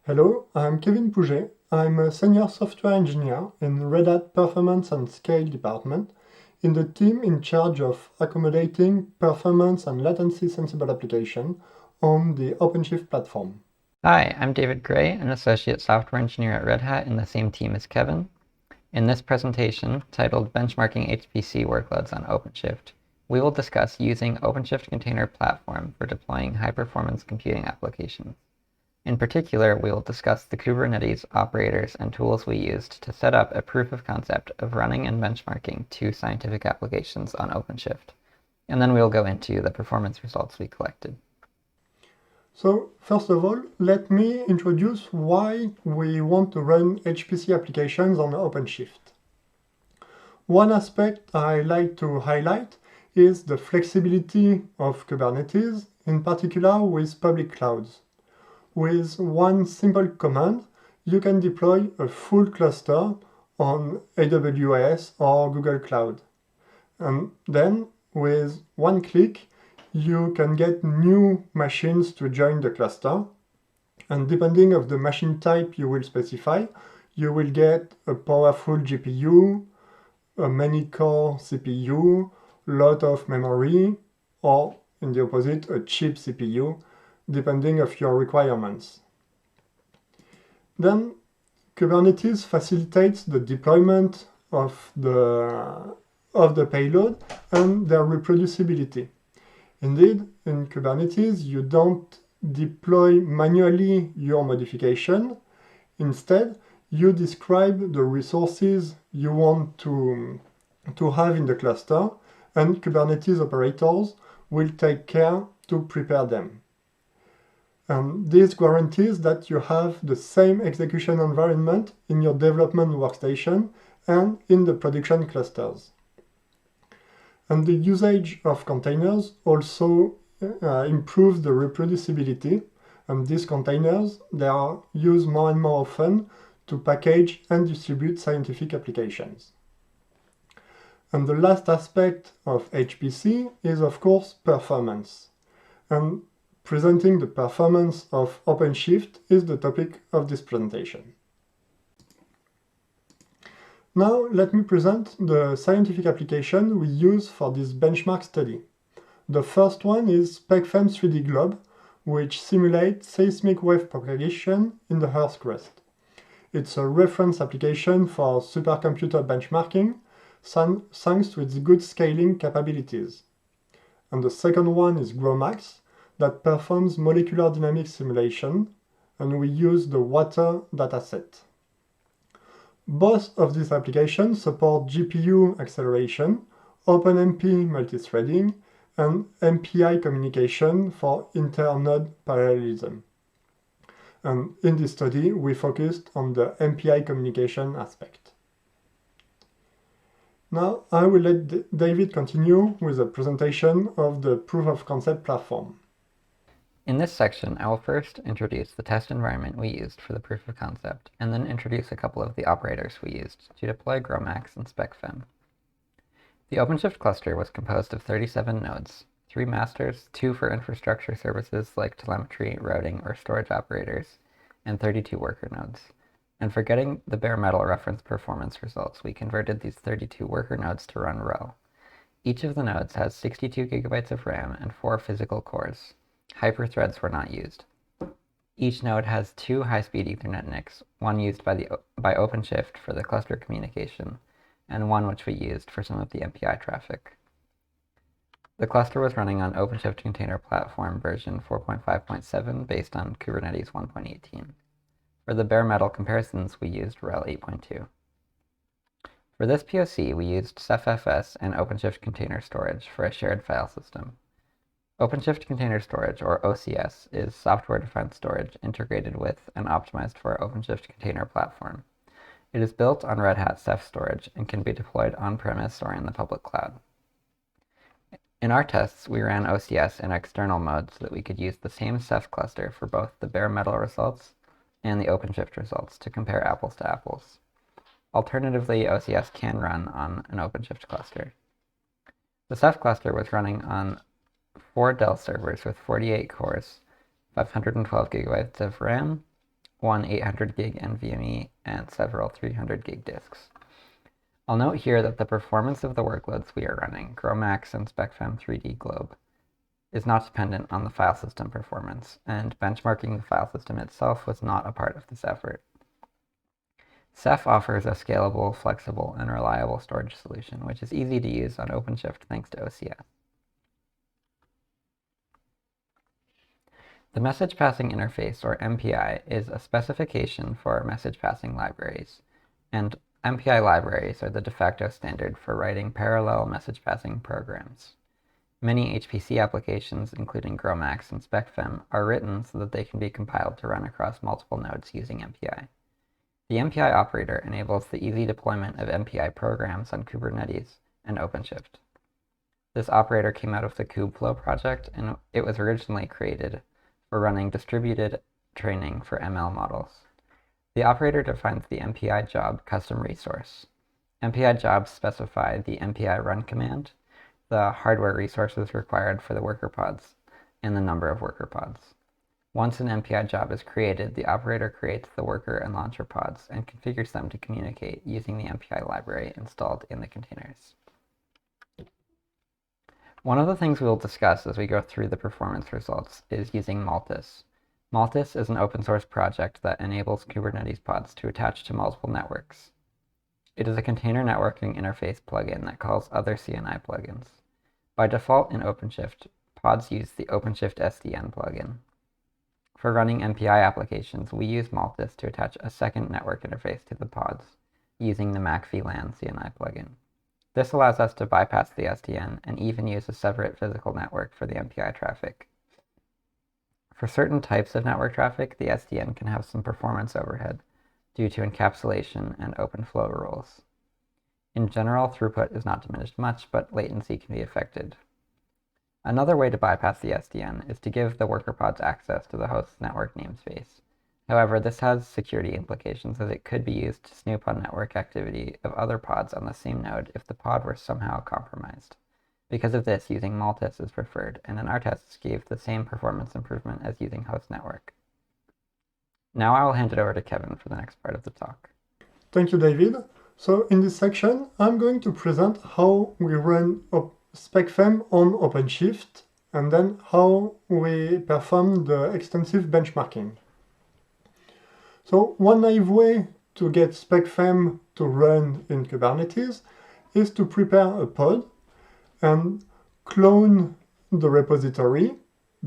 Hello, I'm Kevin Pouget. I'm a senior software engineer in Red Hat Performance and Scale department in the team in charge of accommodating performance and latency sensible application on the OpenShift platform. Hi, I'm David Gray, an associate software engineer at Red Hat in the same team as Kevin. In this presentation, titled Benchmarking HPC Workloads on OpenShift, we will discuss using OpenShift Container Platform for deploying high-performance computing applications. In particular, we will discuss the Kubernetes operators and tools we used to set up a proof of concept of running and benchmarking two scientific applications on OpenShift. And then we'll go into the performance results we collected. So, first of all, let me introduce why we want to run HPC applications on OpenShift. One aspect I like to highlight is the flexibility of Kubernetes, in particular with public clouds. With one simple command, you can deploy a full cluster on AWS or Google Cloud. And then, with one click, you can get new machines to join the cluster. And depending on the machine type you will specify, you will get a powerful GPU, a many-core CPU, lot of memory, or in the opposite, a cheap CPU, depending on your requirements. Then Kubernetes facilitates the deployment of the payload and their reproducibility. Indeed, in Kubernetes, you don't deploy manually your modification. Instead, you describe the resources you want to have in the cluster, and Kubernetes operators will take care to prepare them. This guarantees that you have the same execution environment in your development workstation and in the production clusters. And the usage of containers also improves the reproducibility. And these containers, they are used more and more often to package and distribute scientific applications. And the last aspect of HPC is, of course, performance. And presenting the performance of OpenShift is the topic of this presentation. Now let me present the scientific application we use for this benchmark study. The first one is Specfem 3D Globe, which simulates seismic wave propagation in the Earth's crust. It's a reference application for supercomputer benchmarking, thanks to its good scaling capabilities. And the second one is Gromacs, that performs molecular dynamics simulation, and we use the water dataset. Both of these applications support GPU acceleration, OpenMP multithreading, and MPI communication for inter-node parallelism. And in this study, we focused on the MPI communication aspect. Now, I will let David continue with a presentation of the proof of concept platform. In this section, I will first introduce the test environment we used for the proof of concept, and then introduce a couple of the operators we used to deploy Gromacs and Specfem. The OpenShift cluster was composed of 37 nodes, 3 masters, 2 for infrastructure services like telemetry, routing, or storage operators, and 32 worker nodes. And for getting the bare metal reference performance results, we converted these 32 worker nodes to run row. Each of the nodes has 62 gigabytes of RAM and 4 physical cores. Hyperthreads were not used. Each node has 2 high-speed Ethernet NICs, one used by OpenShift for the cluster communication, and one which we used for some of the MPI traffic. The cluster was running on OpenShift Container Platform version 4.5.7 based on Kubernetes 1.18. For the bare metal comparisons, we used RHEL 8.2. For this POC, we used CephFS and OpenShift Container Storage for a shared file system. OpenShift Container Storage, or OCS, is software-defined storage integrated with and optimized for OpenShift Container Platform. It is built on Red Hat Ceph Storage and can be deployed on-premise or in the public cloud. In our tests, we ran OCS in external mode so that we could use the same Ceph cluster for both the bare metal results and the OpenShift results to compare apples to apples. Alternatively, OCS can run on an OpenShift cluster. The Ceph cluster was running on 4 Dell servers with 48 cores, 512 gigabytes of RAM, one 800 gig NVMe, and several 300 gig disks. I'll note here that the performance of the workloads we are running, Gromacs and Specfem 3D Globe, is not dependent on the file system performance, and benchmarking the file system itself was not a part of this effort. Ceph offers a scalable, flexible, and reliable storage solution, which is easy to use on OpenShift thanks to OCS. The Message Passing Interface, or MPI, is a specification for message passing libraries, and MPI libraries are the de facto standard for writing parallel message passing programs. Many HPC applications, including Gromacs and Specfem, are written so that they can be compiled to run across multiple nodes using MPI. The Mpi Operator enables the easy deployment of MPI programs on Kubernetes and OpenShift. This operator came out of the Kubeflow project, and it was originally created for running distributed training for ML models. The operator defines the MPI job custom resource. MPI jobs specify the MPI run command, the hardware resources required for the worker pods, and the number of worker pods. Once an MPI job is created, the operator creates the worker and launcher pods and configures them to communicate using the MPI library installed in the containers. One of the things we will discuss as we go through the performance results is using Maltus. Maltus is an open source project that enables Kubernetes pods to attach to multiple networks. It is a container networking interface plugin that calls other CNI plugins. By default in OpenShift, pods use the OpenShift SDN plugin. For running MPI applications, we use Maltus to attach a second network interface to the pods using the MAC-VLAN CNI plugin. This allows us to bypass the SDN and even use a separate physical network for the MPI traffic. For certain types of network traffic, the SDN can have some performance overhead due to encapsulation and open flow rules. In general, throughput is not diminished much, but latency can be affected. Another way to bypass the SDN is to give the worker pods access to the host's network namespace. However, this has security implications as it could be used to snoop on network activity of other pods on the same node if the pod were somehow compromised. Because of this, using Maltus is preferred, and in our tests gave the same performance improvement as using host network. Now I will hand it over to Kevin for the next part of the talk. Thank you, David. So in this section, I'm going to present how we run Specfem on OpenShift, and then how we perform the extensive benchmarking. So one naive way to get Specfem to run in Kubernetes is to prepare a pod and clone the repository,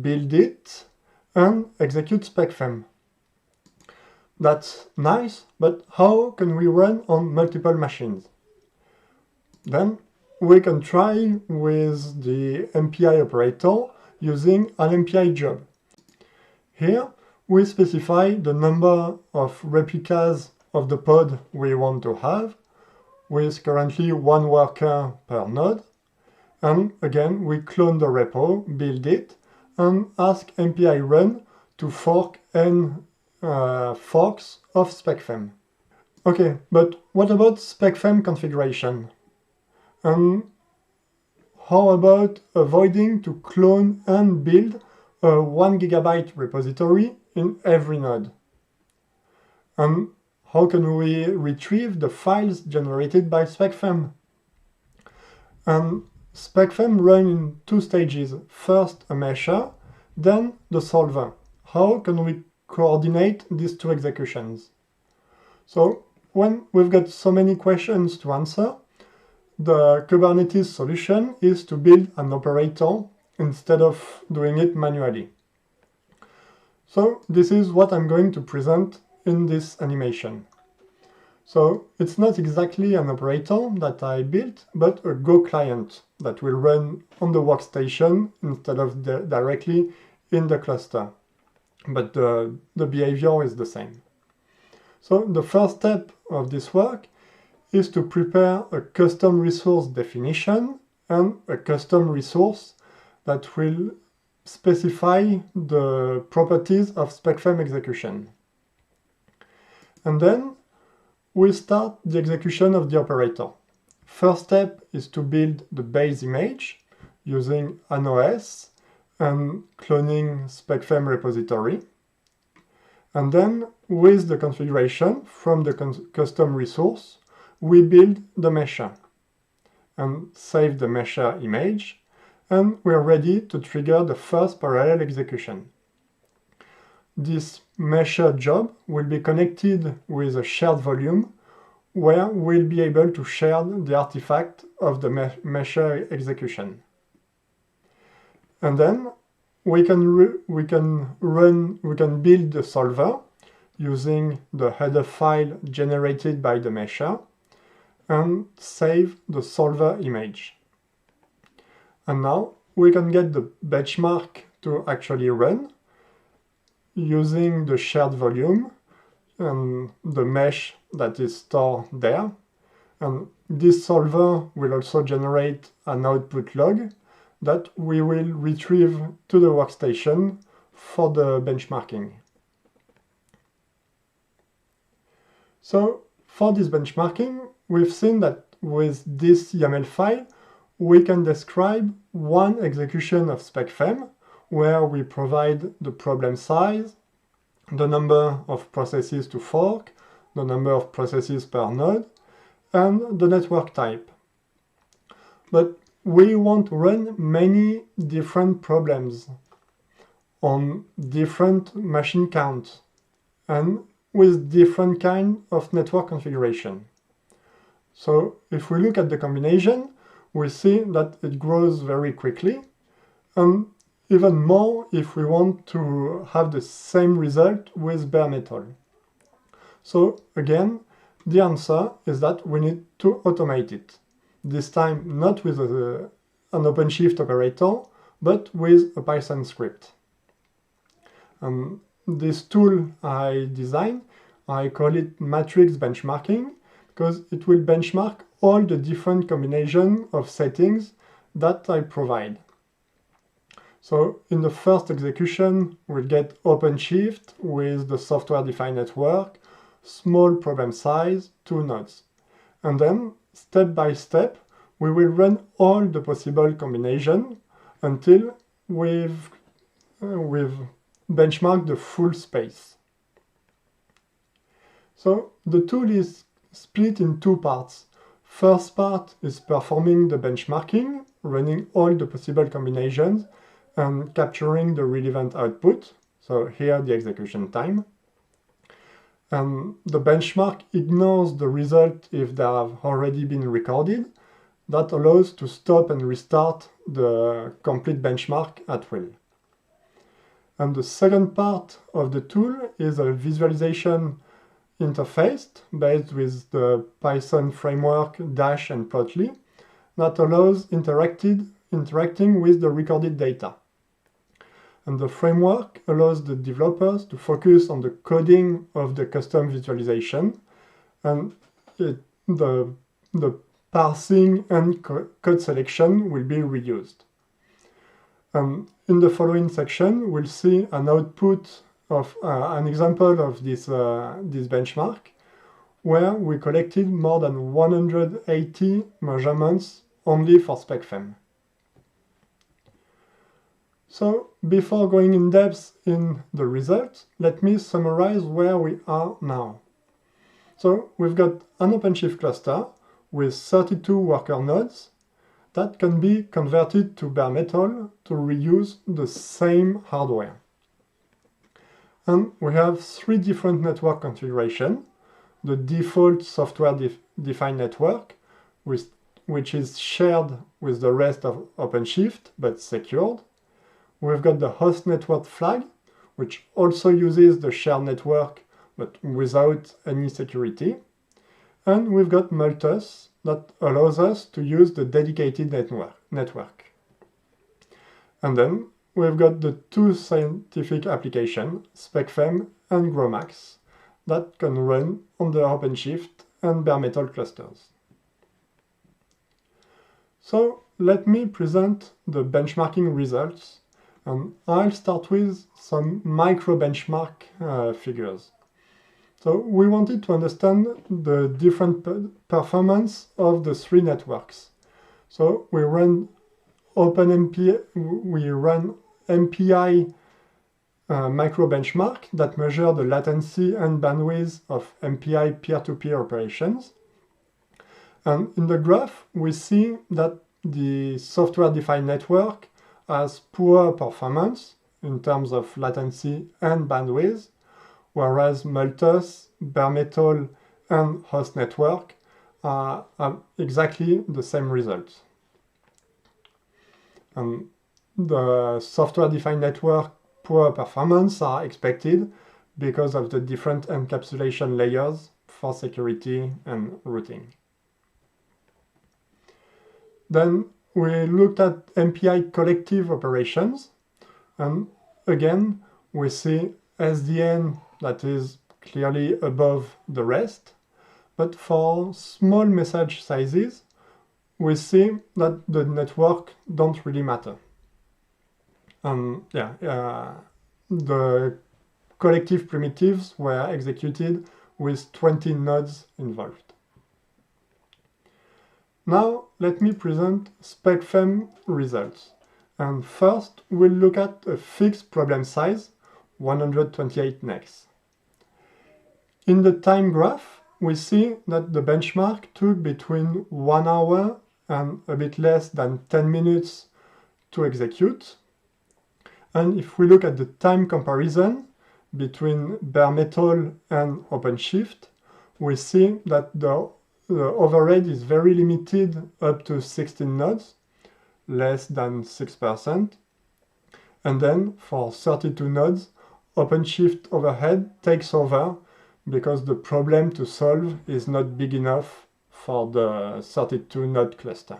build it, and execute Specfem. That's nice, but how can we run on multiple machines? Then we can try with the Mpi Operator using an Mpi job. Here, we specify the number of replicas of the pod we want to have, with currently one worker per node. And again, we clone the repo, build it, and ask Mpi run to fork n forks of Specfem. Okay, but what about Specfem configuration? And how about avoiding to clone and build a 1 GB repository in every node? And how can we retrieve the files generated by Specfem? And Specfem runs in two stages. First a mesher, then the solver. How can we coordinate these two executions? So when we've got so many questions to answer, the Kubernetes solution is to build an operator instead of doing it manually. So this is what I'm going to present in this animation. So it's not exactly an operator that I built, but a Go client that will run on the workstation instead of directly in the cluster. But the behavior is the same. So the first step of this work is to prepare a custom resource definition and a custom resource that will specify the properties of Specfem execution. And then we start the execution of the operator. First step is to build the base image using an OS and cloning Specfem repository. And then with the configuration from the custom resource, we build the mesher and save the mesher image, and we're ready to trigger the first parallel execution. This mesher job will be connected with a shared volume where we'll be able to share the artifact of the mesher execution. And then we can build the solver using the header file generated by the mesher and save the solver image. And now we can get the benchmark to actually run using the shared volume and the mesh that is stored there. And this solver will also generate an output log that we will retrieve to the workstation for the benchmarking. So for this benchmarking, we've seen that with this YAML file, we can describe one execution of Specfem, where we provide the problem size, the number of processes to fork, the number of processes per node, and the network type. But we want to run many different problems on different machine counts and with different kind of network configuration. So if we look at the combination, we see that it grows very quickly, and even more if we want to have the same result with bare metal. So again, the answer is that we need to automate it. This time not with an OpenShift operator, but with a Python script. This tool I designed, I call it matrix benchmarking, because it will benchmark all the different combinations of settings that I provide. So in the first execution, we'll get OpenShift with the software-defined network, small problem size, 2 nodes. And then, step by step, we will run all the possible combinations until we've benchmarked the full space. So the tool is split in 2 parts. First part is performing the benchmarking, running all the possible combinations, and capturing the relevant output. So here the execution time. And the benchmark ignores the result if they have already been recorded. That allows to stop and restart the complete benchmark at will. And the second part of the tool is a visualization interface based with the Python framework Dash and Plotly that allows interacting with the recorded data. And the framework allows the developers to focus on the coding of the custom visualization, and the parsing and code selection will be reused. In the following section, we'll see an output of an example of this benchmark, where we collected more than 180 measurements only for Specfem. So before going in depth in the results, let me summarize where we are now. So we've got an OpenShift cluster with 32 worker nodes that can be converted to bare metal to reuse the same hardware. And we have 3 different network configurations. The default software-defined network, which is shared with the rest of OpenShift but secured. We've got the host network flag, which also uses the shared network but without any security. And we've got Multus that allows us to use the dedicated network. And then we've got the 2 scientific applications, Specfem and Gromacs, that can run on the OpenShift and bare metal clusters. So let me present the benchmarking results. I'll start with some micro-benchmark figures. So we wanted to understand the different performance of the 3 networks. So we run Mpi micro benchmark that measure the latency and bandwidth of MPI peer-to-peer operations. And in the graph, we see that the software-defined network has poor performance in terms of latency and bandwidth, whereas Multus, bare metal, and host network have exactly the same results. The software-defined network poor performance are expected because of the different encapsulation layers for security and routing. Then we looked at MPI collective operations, and again we see SDN that is clearly above the rest, but for small message sizes we see that the network don't really matter. The collective primitives were executed with 20 nodes involved. Now let me present Specfem results. And first we'll look at a fixed problem size, 128 nex. In the time graph, we see that the benchmark took between 1 hour and a bit less than 10 minutes to execute. And if we look at the time comparison between bare metal and OpenShift, we see that the overhead is very limited up to 16 nodes, less than 6%. And then for 32 nodes, OpenShift overhead takes over because the problem to solve is not big enough for the 32 node cluster.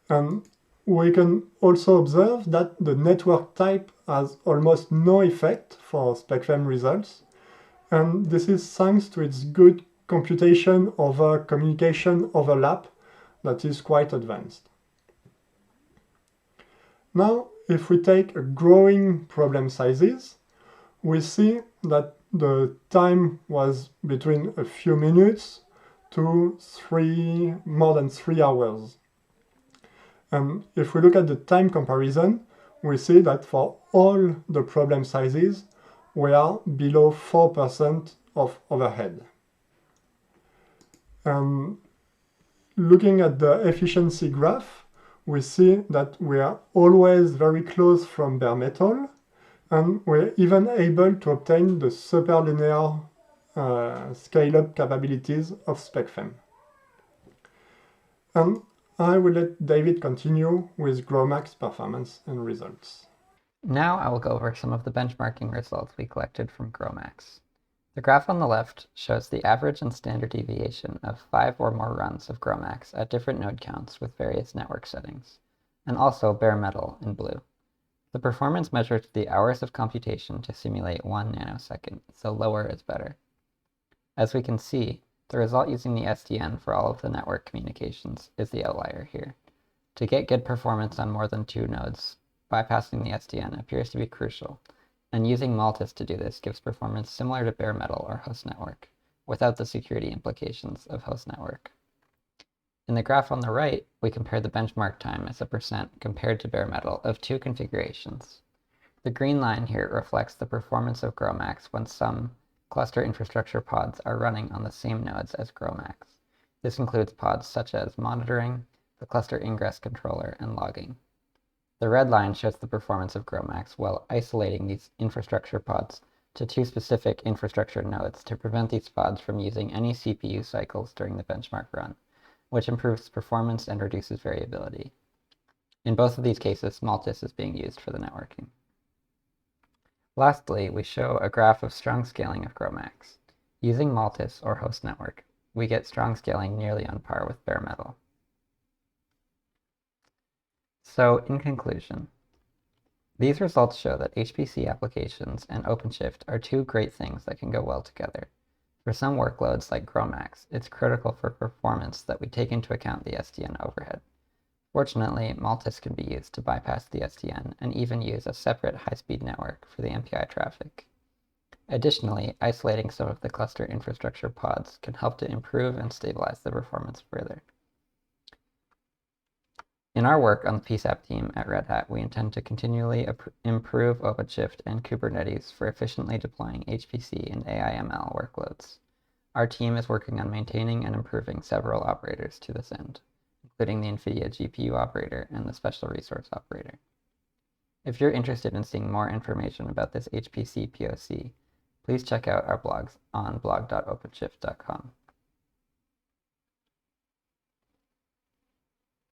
And we can also observe that the network type has almost no effect for Specfem results, and this is thanks to its good computation over communication overlap that is quite advanced. Now, if we take a growing problem sizes, we see that the time was between a few minutes to more than 3 hours. And if we look at the time comparison, we see that for all the problem sizes, we are below 4% of overhead. Looking at the efficiency graph, we see that we are always very close from bare metal, and we're even able to obtain the superlinear scale-up capabilities of Specfem. And I will let David continue with Gromacs performance and results. Now I will go over some of the benchmarking results we collected from Gromacs. The graph on the left shows the average and standard deviation of 5 or more runs of Gromacs at different node counts with various network settings, and also bare metal in blue. The performance measures the hours of computation to simulate 1 nanosecond, so lower is better. As we can see, the result using the SDN for all of the network communications is the outlier here. To get good performance on more than 2 nodes, bypassing the SDN appears to be crucial, and using Multus to do this gives performance similar to bare metal or host network, without the security implications of host network. In the graph on the right, we compare the benchmark time as a percent compared to bare metal of 2 configurations. The green line here reflects the performance of Gromacs when some cluster infrastructure pods are running on the same nodes as Gromacs. This includes pods such as monitoring, the cluster ingress controller, and logging. The red line shows the performance of Gromacs while isolating these infrastructure pods to 2 specific infrastructure nodes to prevent these pods from using any CPU cycles during the benchmark run, which improves performance and reduces variability. In both of these cases, Multus is being used for the networking. Lastly, we show a graph of strong scaling of Gromacs. Using Multus or host network, we get strong scaling nearly on par with bare metal. So, in conclusion, these results show that HPC applications and OpenShift are 2 great things that can go well together. For some workloads like Gromacs, it's critical for performance that we take into account the SDN overhead. Fortunately, Multus can be used to bypass the SDN and even use a separate high-speed network for the MPI traffic. Additionally, isolating some of the cluster infrastructure pods can help to improve and stabilize the performance further. In our work on the PSAP team at Red Hat, we intend to continually improve OpenShift and Kubernetes for efficiently deploying HPC and AI/ML workloads. Our team is working on maintaining and improving several operators to this end, including the NVIDIA GPU operator and the special resource operator. If you're interested in seeing more information about this HPC POC, please check out our blogs on blog.openshift.com.